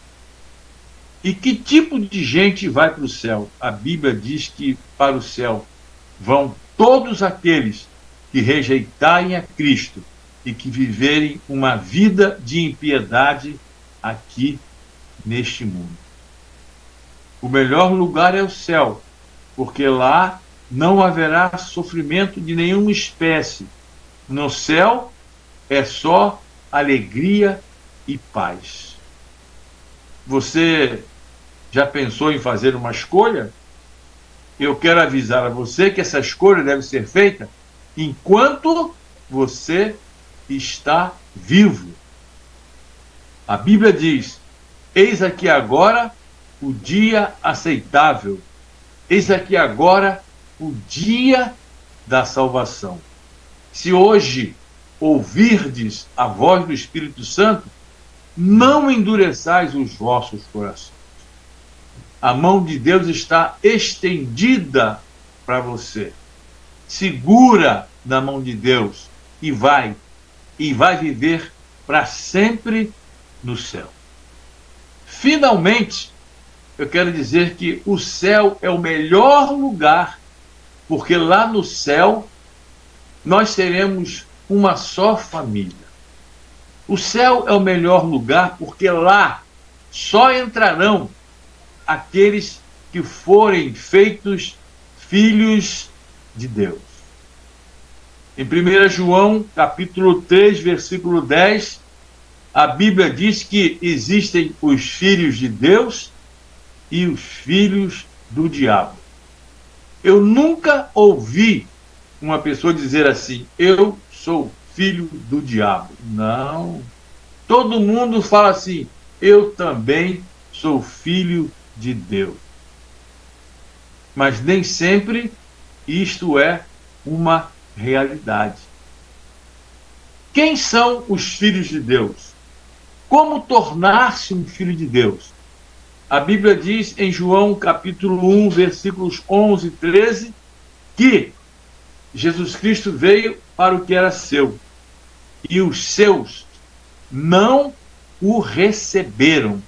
E que tipo de gente vai para o céu? A Bíblia diz que para o céu vão todos aqueles que rejeitarem a Cristo e que viverem uma vida de impiedade aqui neste mundo. O melhor lugar é o céu, porque lá não haverá sofrimento de nenhuma espécie. No céu é só alegria e paz. Você Já pensou em fazer uma escolha? Eu quero avisar a você que essa escolha deve ser feita enquanto você está vivo. A Bíblia diz: eis aqui agora o dia aceitável, eis aqui agora o dia da salvação. Se hoje ouvirdes a voz do Espírito Santo, não endureçais os vossos corações. A mão de Deus está estendida para você. Segura na mão de Deus e vai viver para sempre no céu. Finalmente, eu quero dizer que o céu é o melhor lugar, porque lá no céu nós teremos uma só família. O céu é o melhor lugar porque lá só entrarão aqueles que forem feitos filhos de Deus. Em 1 João, capítulo 3, versículo 10, a Bíblia diz que existem os filhos de Deus e os filhos do diabo. Eu nunca ouvi uma pessoa dizer assim: eu sou filho do diabo. Não. Todo mundo fala assim: eu também sou filho de Deus. Mas nem sempre isto é uma realidade. Quem são os filhos de Deus? Como tornar-se um filho de Deus? A Bíblia diz em João capítulo 1, versículos 11 e 13, que Jesus Cristo veio para o que era seu, e os seus não o receberam.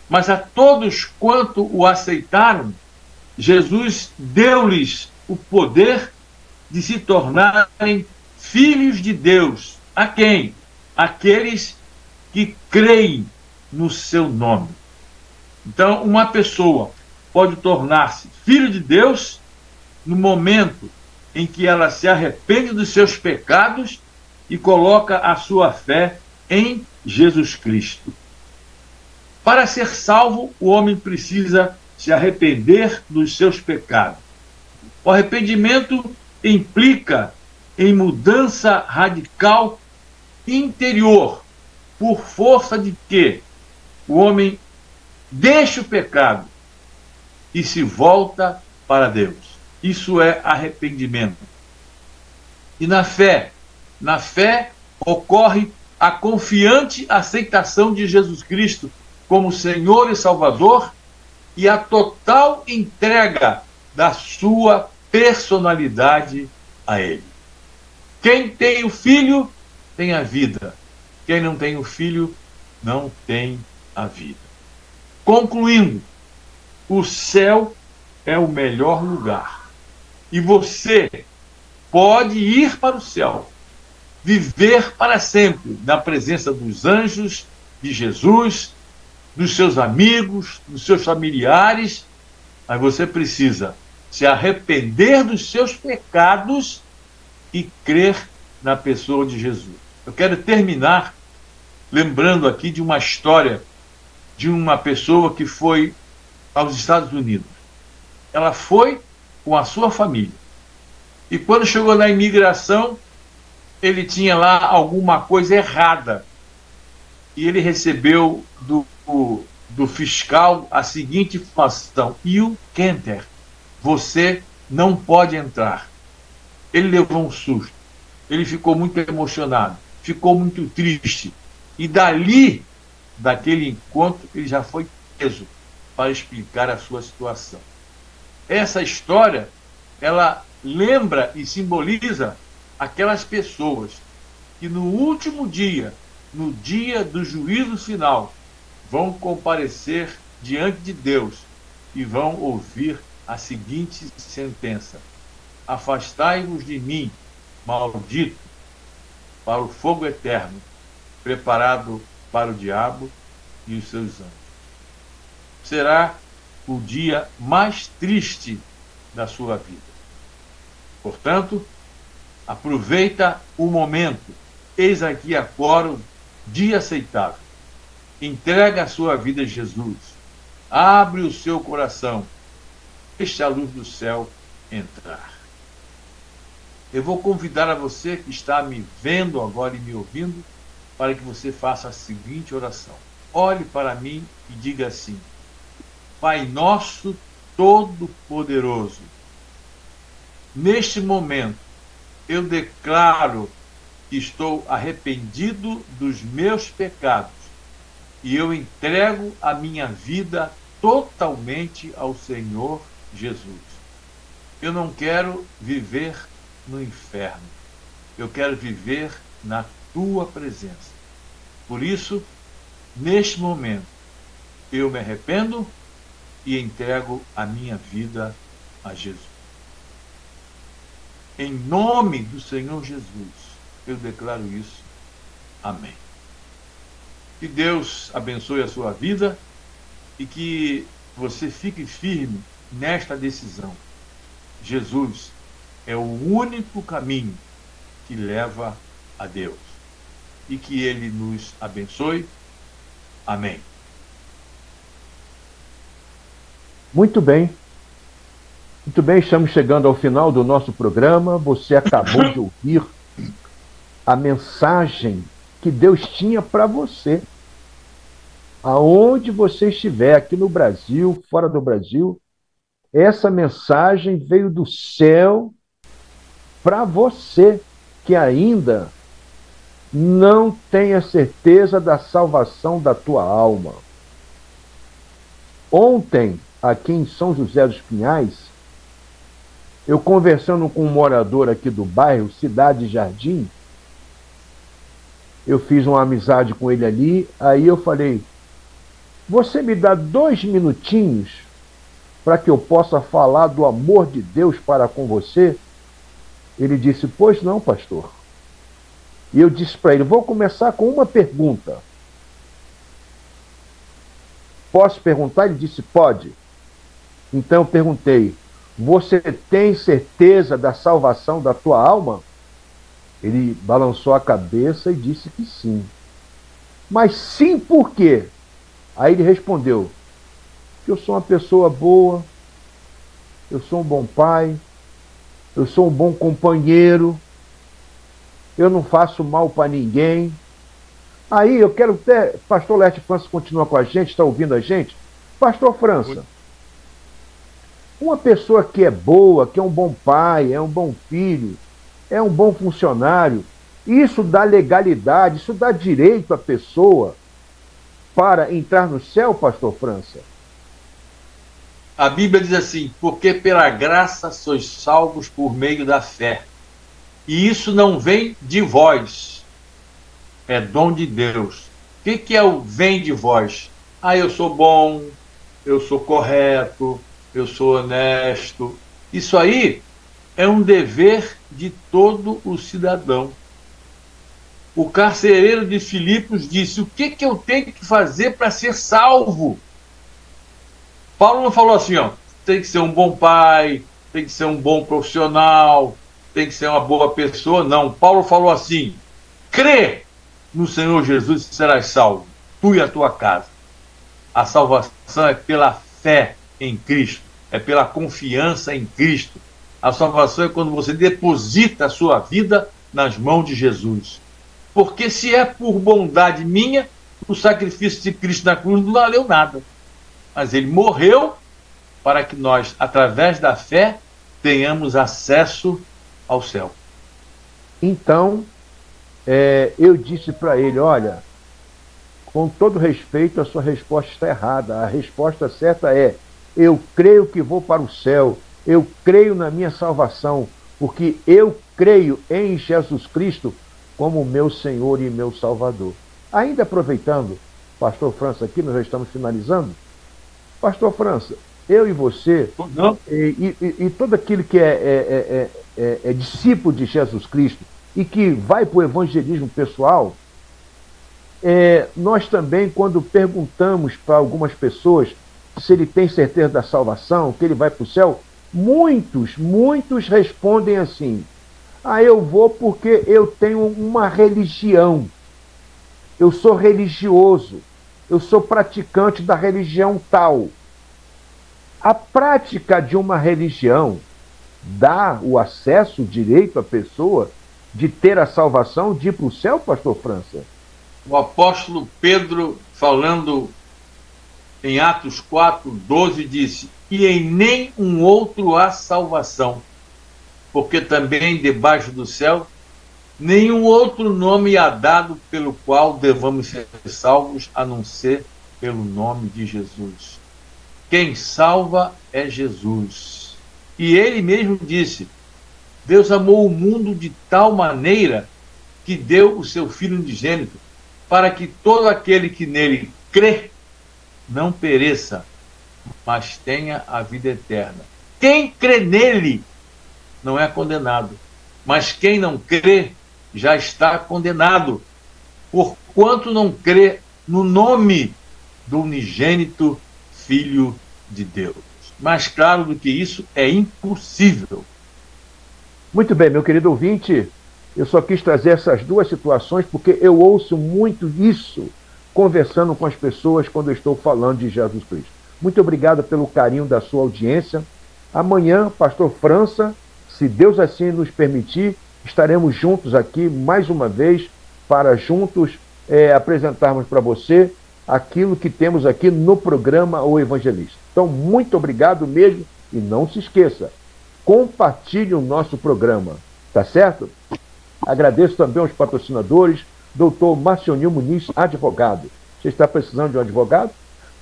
Mas a todos quanto o aceitaram, Jesus deu-lhes o poder de se tornarem filhos de Deus. A quem? Aqueles que creem no seu nome. Então, uma pessoa pode tornar-se filho de Deus no momento em que ela se arrepende dos seus pecados e coloca a sua fé em Jesus Cristo. Para ser salvo, o homem precisa se arrepender dos seus pecados. O arrependimento implica em mudança radical interior, por força de que o homem deixa o pecado e se volta para Deus. Isso é arrependimento. E na fé ocorre a confiante aceitação de Jesus Cristo como Senhor e Salvador e a total entrega da sua personalidade a Ele. Quem tem o Filho tem a vida. Quem não tem o Filho não tem a vida. Concluindo, o céu é o melhor lugar. E você pode ir para o céu, viver para sempre na presença dos anjos, de Jesus, dos seus amigos, dos seus familiares, mas você precisa se arrepender dos seus pecados e crer na pessoa de Jesus. Eu quero terminar lembrando aqui de uma história de uma pessoa que foi aos Estados Unidos. Ela foi com a sua família. E quando chegou na imigração, ele tinha lá alguma coisa errada. E ele recebeu do fiscal a seguinte informação: You can't enter. Você não pode entrar. Ele levou um susto. Ele ficou muito emocionado. Ficou muito triste. E daquele encontro, ele já foi preso para explicar a sua situação. Essa história, ela lembra e simboliza aquelas pessoas que no último dia, no dia do juízo final, vão comparecer diante de Deus e vão ouvir a seguinte sentença: afastai-vos de mim, maldito, para o fogo eterno, preparado para o diabo e os seus anjos. Será o dia mais triste da sua vida. Portanto, aproveita o momento. Eis aqui agora o dia aceitável. Entrega a sua vida a Jesus. Abre o seu coração. Deixe a luz do céu entrar. Eu vou convidar a você que está me vendo agora e me ouvindo para que você faça a seguinte oração. Olhe para mim e diga assim: Pai nosso Todo-Poderoso, neste momento eu declaro que estou arrependido dos meus pecados e eu entrego a minha vida totalmente ao Senhor Jesus. Eu não quero viver no inferno, eu quero viver na tua presença. Por isso, neste momento, eu me arrependo e entrego a minha vida a Jesus. Em nome do Senhor Jesus, eu declaro isso. Amém. Que Deus abençoe a sua vida e que você fique firme nesta decisão. Jesus é o único caminho que leva a Deus. E que Ele nos abençoe. Amém. Muito bem. Muito bem, estamos chegando ao final do nosso programa. Você acabou de ouvir a mensagem que Deus tinha para você. Aonde você estiver, aqui no Brasil, fora do Brasil, essa mensagem veio do céu para você que ainda não tem a certeza da salvação da tua alma. Ontem, aqui em São José dos Pinhais, eu conversando com um morador aqui do bairro, Cidade Jardim, eu fiz uma amizade com ele ali, aí eu falei, você me dá 2 minutinhos para que eu possa falar do amor de Deus para com você? Ele disse, pois não, pastor. E eu disse para ele, vou começar com uma pergunta. Posso perguntar? Ele disse, pode. Então eu perguntei, você tem certeza da salvação da tua alma? Ele balançou a cabeça e disse que sim. Mas sim por quê? Aí ele respondeu, que eu sou uma pessoa boa, eu sou um bom pai, eu sou um bom companheiro, eu não faço mal para ninguém. Aí eu quero até, pastor Laerte França continua com a gente, está ouvindo a gente? Pastor França, uma pessoa que é boa, que é um bom pai, é um bom filho, é um bom funcionário, isso dá legalidade, isso dá direito à pessoa para entrar no céu, pastor França? A Bíblia diz assim, porque pela graça sois salvos por meio da fé. E isso não vem de vós, é dom de Deus. O que é o vem de vós? Ah, eu sou bom, eu sou correto, eu sou honesto. Isso aí é um dever de todo o cidadão. O carcereiro de Filipos disse, o que eu tenho que fazer para ser salvo? Paulo não falou assim, ó, tem que ser um bom pai, tem que ser um bom profissional, tem que ser uma boa pessoa. Não, Paulo falou assim, crê no Senhor Jesus e serás salvo, tu e a tua casa. A salvação é pela fé em Cristo, é pela confiança em Cristo. A salvação é quando você deposita a sua vida nas mãos de Jesus. Porque se é por bondade minha, o sacrifício de Cristo na cruz não valeu nada. Mas ele morreu para que nós, através da fé, tenhamos acesso ao céu. Então, eu disse para ele, olha, com todo respeito, a sua resposta está errada. A resposta certa é, eu creio que vou para o céu, eu creio na minha salvação, porque eu creio em Jesus Cristo como meu Senhor e meu Salvador. Ainda aproveitando, pastor França, aqui nós já estamos finalizando. Pastor França, eu e você, e todo aquele que é discípulo de Jesus Cristo e que vai para o evangelismo pessoal, nós também, quando perguntamos para algumas pessoas se ele tem certeza da salvação, que ele vai para o céu, muitos respondem assim, eu vou porque eu tenho uma religião, eu sou religioso, eu sou praticante da religião tal, A prática de uma religião dá o acesso, o direito à pessoa de ter a salvação, de ir para o céu, pastor França? O apóstolo Pedro, falando em Atos 4:12, disse: e em nenhum outro há salvação, porque também debaixo do céu nenhum outro nome há dado pelo qual devamos ser salvos, a não ser pelo nome de Jesus. Quem salva é Jesus. E ele mesmo disse: Deus amou o mundo de tal maneira que deu o seu Filho unigênito, para que todo aquele que nele crê não pereça, mas tenha a vida eterna. Quem crê nele não é condenado, mas quem não crê já está condenado, porquanto não crê no nome do unigênito Filho de Deus. Mais claro do que isso é impossível. Muito bem, meu querido ouvinte, eu só quis trazer essas duas situações porque eu ouço muito isso conversando com as pessoas quando eu estou falando de Jesus Cristo. Muito obrigado pelo carinho da sua audiência. Amanhã, pastor França, se Deus assim nos permitir, estaremos juntos aqui mais uma vez para juntos apresentarmos para você aquilo que temos aqui no programa O Evangelista. Então, muito obrigado mesmo e não se esqueça, compartilhe o nosso programa, tá certo? Agradeço também aos patrocinadores, Dr. Marcionil Muniz, advogado. Você está precisando de um advogado?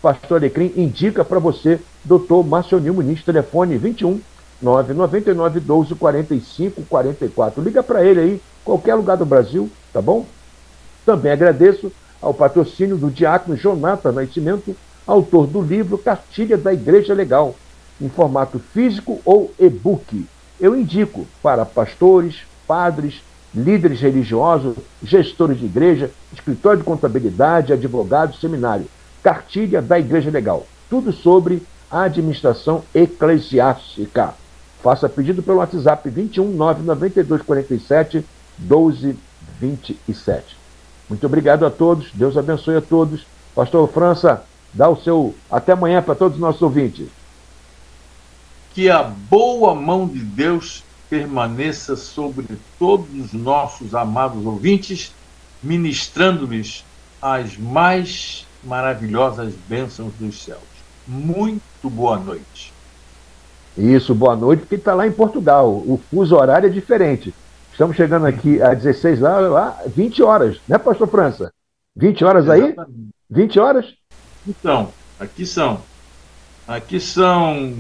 Pastor Alecrim indica para você, Dr. Marcionil Muniz, telefone 21 999 12 45 44. Liga para ele aí, qualquer lugar do Brasil, tá bom? Também agradeço ao patrocínio do diácono Jonathan Nascimento, autor do livro Cartilha da Igreja Legal, em formato físico ou e-book. Eu indico para pastores, padres, líderes religiosos, gestores de igreja, escritório de contabilidade, advogados, seminário. Cartilha da Igreja Legal. Tudo sobre a administração eclesiástica. Faça pedido pelo WhatsApp 21 992 47 12 27. Muito obrigado a todos. Deus abençoe a todos. Pastor França, dá o seu até amanhã para todos os nossos ouvintes. Que a boa mão de Deus permaneça sobre todos os nossos amados ouvintes, ministrando-lhes as mais maravilhosas bênçãos dos céus. Muito boa noite. Isso, boa noite, porque está lá em Portugal. O fuso horário é diferente. Estamos chegando aqui às 16 lá 20 horas, né, pastor França? 20 horas aí? Exatamente. 20 horas? Então, aqui são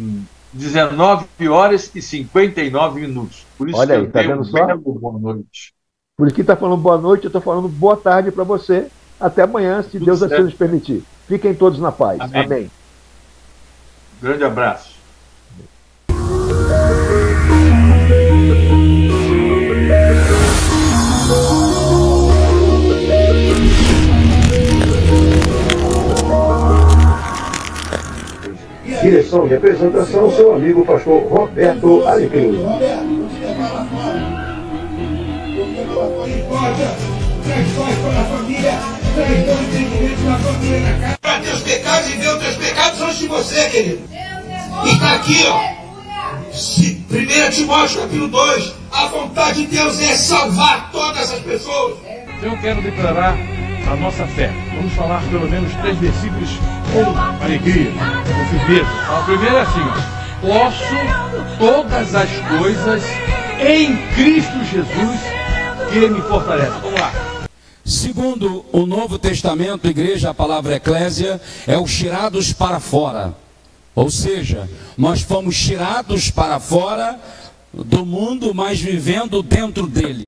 19 horas e 59 minutos. Por isso olha que aí, eu tá tenho vendo só? boa noite. Por isso que está falando boa noite, eu estou falando boa tarde para você. Até amanhã, se Tudo Deus certo. assim nos permitir. Fiquem todos na paz. Amém. Amém. Grande abraço. Direção de apresentação, seu amigo pastor Roberto Alecrim. Para teus pecados e ver os teus pecados antes de você, querido. E está aqui, ó. 1 Timóteo capítulo 2. A vontade de Deus é salvar todas as pessoas. Eu quero declarar a nossa fé. Vamos falar pelo menos 3 versículos com alegria, com firmeza. O primeiro é assim, ó. Posso todas as coisas em Cristo Jesus que me fortalece. Vamos lá. Segundo o Novo Testamento, igreja, a palavra eclésia, é os tirados para fora. Ou seja, nós fomos tirados para fora do mundo, mas vivendo dentro dele.